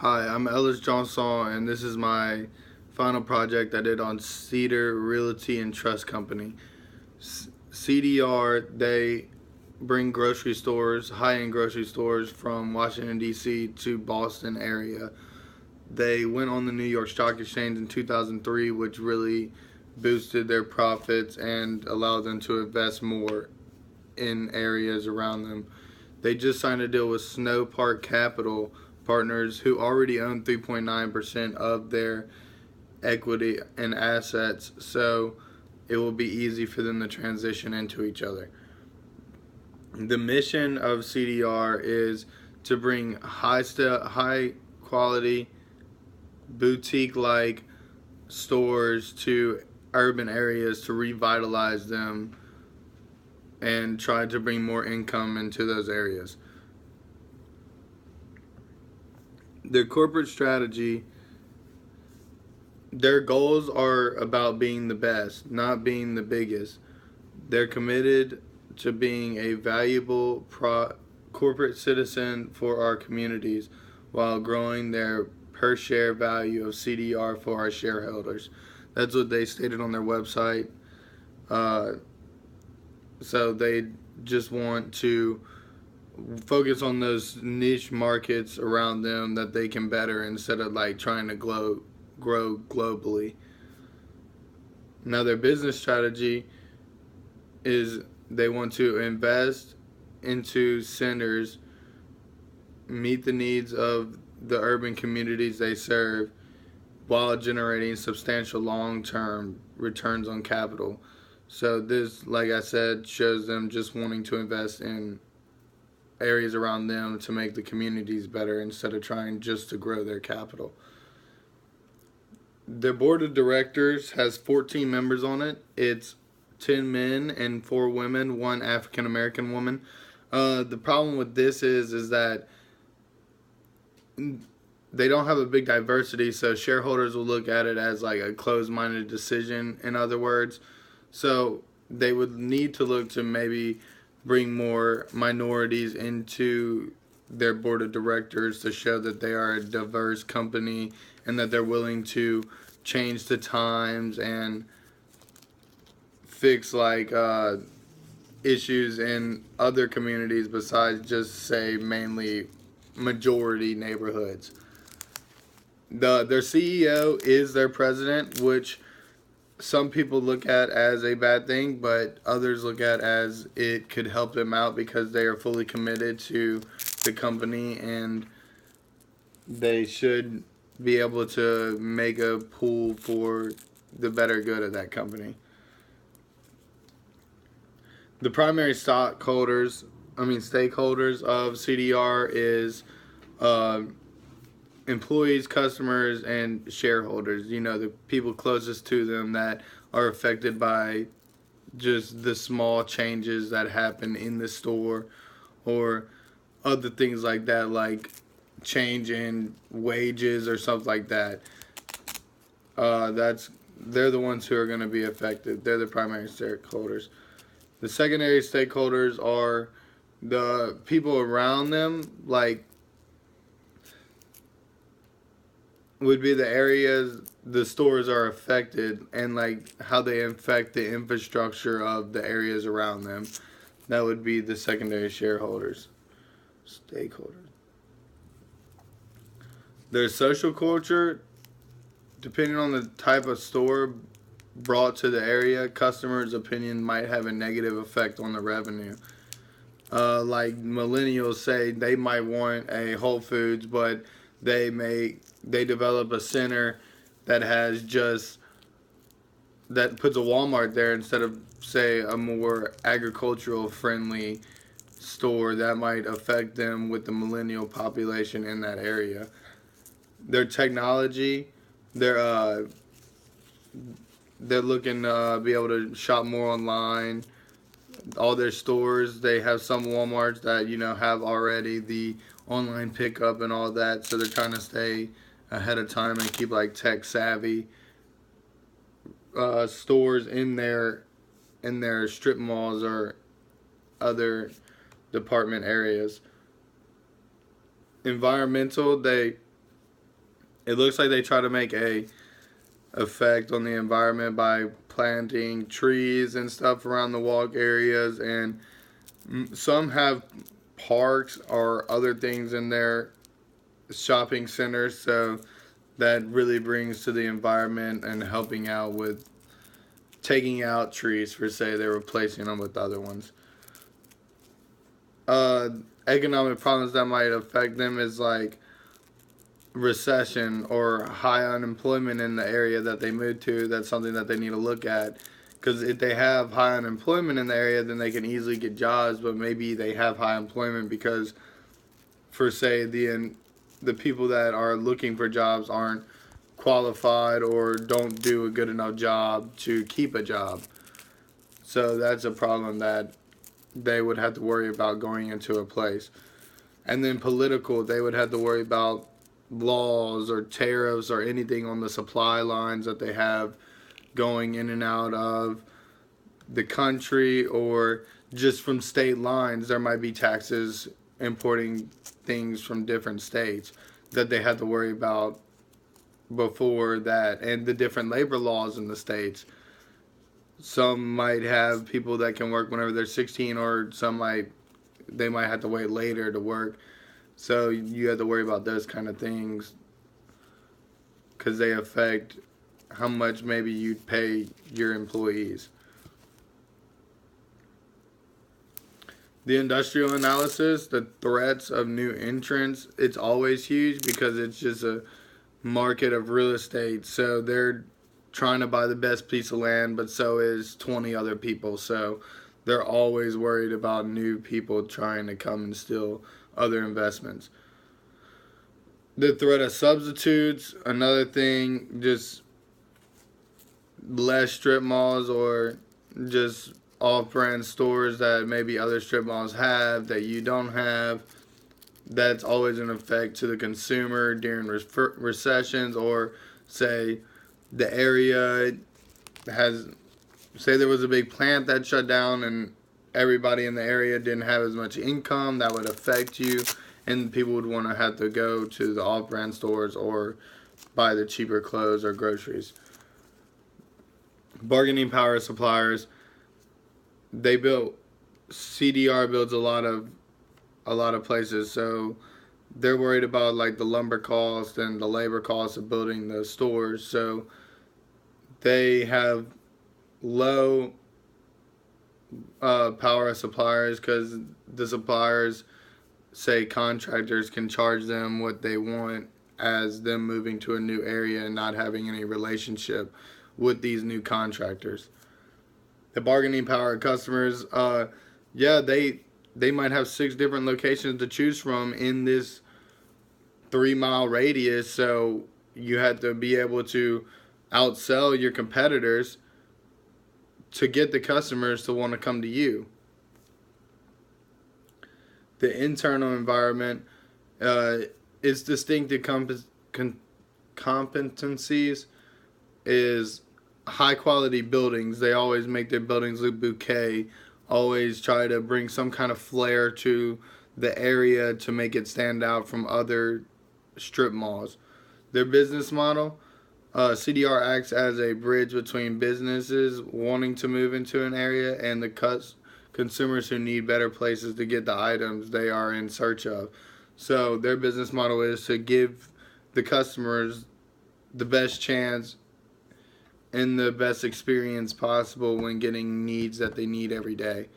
Hi, I'm Ellis Johnson, and this is my final project I did on Cedar Realty and Trust Company. CDR, they bring grocery stores, high-end grocery stores from Washington, D.C. to Boston area. They went on the New York Stock Exchange in 2003, which really boosted their profits and allowed them to invest more in areas around them. They just signed a deal with Snow Park Capital Partners, who already own 3.9% of their equity and assets, so it will be easy for them to transition into each other. The mission of CDR is to bring high quality boutique like stores to urban areas to revitalize them and try to bring more income into those areas. Their corporate strategy, their goals are about being the best, not being the biggest. They're committed to being a valuable corporate citizen for our communities while growing their per share value of CDR for our shareholders. That's what they stated on their website. So they just want to focus on those niche markets around them that they can better instead of like trying to grow globally. Now their business strategy is they want to invest into centers, meet the needs of the urban communities they serve while generating substantial long-term returns on capital. So this, like I said, shows them just wanting to invest in areas around them to make the communities better instead of trying just to grow their capital. Their board of directors has 14 members on it. It's 10 men and 4 women, 1 African American woman. The problem with this is that they don't have a big diversity, so shareholders will look at it as like a closed-minded decision, in other words. So they would need to look to maybe bring more minorities into their board of directors to show that they are a diverse company and that they're willing to change the times and fix like issues in other communities besides just say mainly majority neighborhoods. Their CEO is their president, which some people look at as a bad thing, but others look at as it could help them out because they are fully committed to the company and they should be able to make a pool for the better good of that company. The primary stakeholders of CDR is employees, customers, and shareholders. You know, the people closest to them that are affected by just the small changes that happen in the store or other things like that, like change in wages or something like that. They're the ones who are going to be affected. They're the primary stakeholders. The secondary stakeholders are the people around them, like would be the areas the stores are affected and like how they affect the infrastructure of the areas around them. That would be the secondary stakeholders. Their social culture, depending on the type of store brought to the area, customers' opinion might have a negative effect on the revenue. Like millennials say they might want a Whole Foods, but they develop a center that has that puts a Walmart there instead of say a more agricultural friendly store that might affect them with the millennial population in that area. Their technology, they're looking to be able to shop more online. All their stores, they have some Walmarts that have already the online pickup and all that, so they're trying to stay ahead of time and keep like tech savvy stores in their strip malls or other department areas. Environmental, they It looks like they try to make a effect on the environment by planting trees and stuff around the walk areas, and some have parks or other things in their shopping centers, so that really brings to the environment and helping out with taking out trees for say they're replacing them with other ones. uh Economic problems that might affect them is like recession or high unemployment in the area that they move to. That's something that they need to look at, because if they have high unemployment in the area, then they can easily get jobs. But maybe they have high employment because, for say, the people that are looking for jobs aren't qualified or don't do a good enough job to keep a job. So that's a problem that they would have to worry about going into a place. And then political, they would have to worry about laws or tariffs or anything on the supply lines that they have going in and out of the country, or just from state lines. There might be taxes importing things from different states that they have to worry about before that, and the different labor laws in the states. Some might have people that can work whenever they're 16, or they might have to wait later to work. So you have to worry about those kind of things, because they affect how much maybe you'd pay your employees. The industrial analysis, the threats of new entrants, it's always huge because it's just a market of real estate. So they're trying to buy the best piece of land, but so is 20 other people. So they're always worried about new people trying to come and steal other investments. The threat of substitutes, another thing, just less strip malls or just off-brand stores that maybe other strip malls have that you don't have. That's always an effect to the consumer during recessions, or say the area has, say there was a big plant that shut down and everybody in the area didn't have as much income. That would affect you, and people would want to have to go to the off-brand stores or buy the cheaper clothes or groceries. Bargaining power of suppliers. CDR builds a lot of places, so they're worried about like the lumber cost and the labor cost of building the stores. So they have low power of suppliers, because the suppliers, say contractors, can charge them what they want as them moving to a new area and not having any relationship with these new contractors. The bargaining power of customers, they might have 6 different locations to choose from in this 3-mile radius, so you have to be able to outsell your competitors to get the customers to want to come to you. The internal environment, its distinctive competencies is high quality buildings. They always make their buildings look bouquet, always try to bring some kind of flair to the area to make it stand out from other strip malls. Their business model, CDR acts as a bridge between businesses wanting to move into an area and the consumers who need better places to get the items they are in search of. So their business model is to give the customers the best chance and the best experience possible when getting needs that they need every day.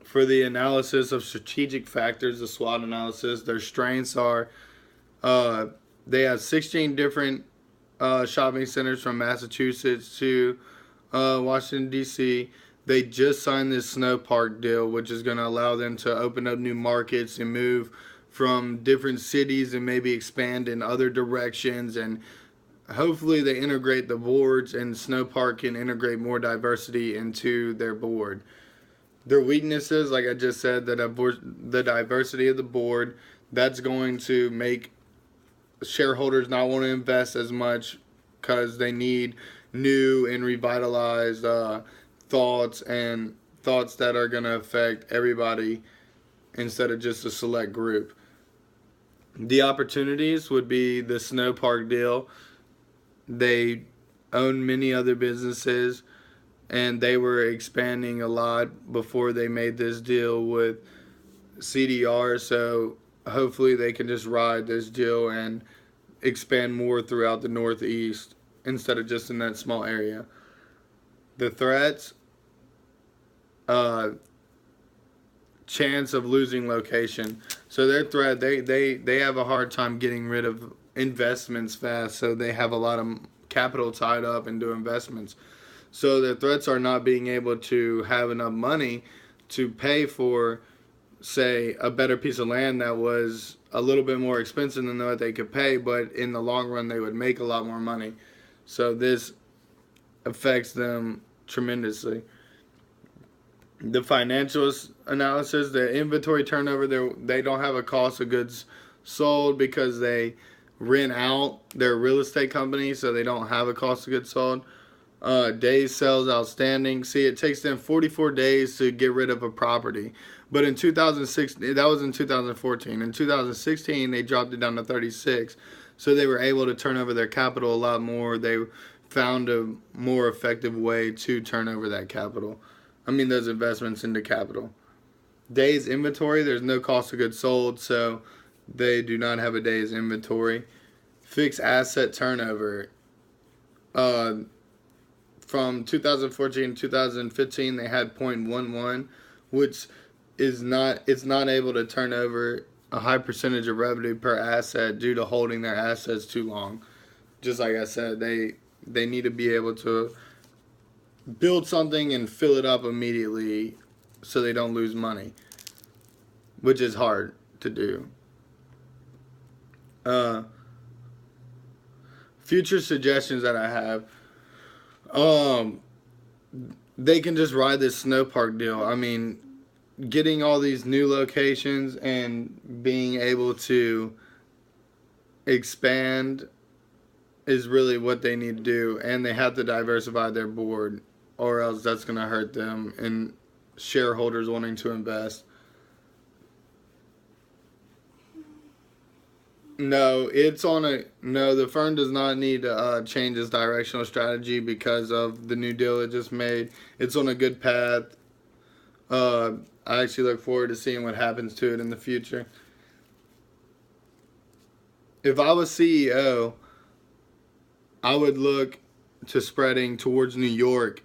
For the analysis of strategic factors, the SWOT analysis, their strengths are they have 16 different shopping centers from Massachusetts to Washington, D.C. They just signed this snow park deal, which is going to allow them to open up new markets and move from different cities and maybe expand in other directions. And hopefully they integrate the boards, and Snow Park can integrate more diversity into their board. Their weaknesses, like I just said, the diversity of the board, that's going to make shareholders not want to invest as much because they need new and revitalized thoughts that are going to affect everybody instead of just a select group. The opportunities would be the snow park deal. They own many other businesses, and they were expanding a lot before they made this deal with CDR. So hopefully they can just ride this deal and expand more throughout the Northeast instead of just in that small area. The threats, uh, chance of losing location. So their threat, they have a hard time getting rid of investments fast. So they have a lot of capital tied up into investments. So their threats are not being able to have enough money to pay for, say, a better piece of land that was a little bit more expensive than what they could pay, but in the long run they would make a lot more money. So this affects them tremendously. The financial analysis, the inventory turnover, they don't have a cost of goods sold because they rent out their real estate company, so they don't have a cost of goods sold. Days sales outstanding. See, it takes them 44 days to get rid of a property. But in 2006, that was in 2014. In 2016, they dropped it down to 36. So they were able to turn over their capital a lot more. They found a more effective way to turn over that capital. I mean, those investments into capital. Days inventory, there's no cost of goods sold, so they do not have a day's inventory. Fixed asset turnover. From 2014 to 2015, they had 0.11, which it's not able to turn over a high percentage of revenue per asset due to holding their assets too long. Just like I said, they need to be able to build something and fill it up immediately so they don't lose money, which is hard to do. Future suggestions that I have. They can just ride this snow park deal. I mean, getting all these new locations and being able to expand is really what they need to do, and they have to diversify their board, or else that's going to hurt them and shareholders wanting to invest. No, the firm does not need to change its directional strategy because of the new deal it just made. It's on a good path. I actually look forward to seeing what happens to it in the future. If I was CEO, I would look to spreading towards New York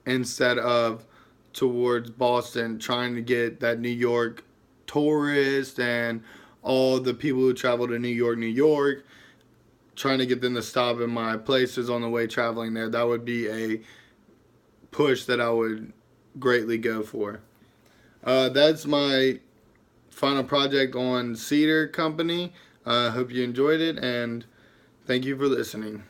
instead of towards Boston, trying to get that New York tourist and all the people who travel to New York, trying to get them to stop in my places on the way traveling there. That would be a push that I would greatly go for. That's my final project on Cedar Company. I hope you enjoyed it, and thank you for listening.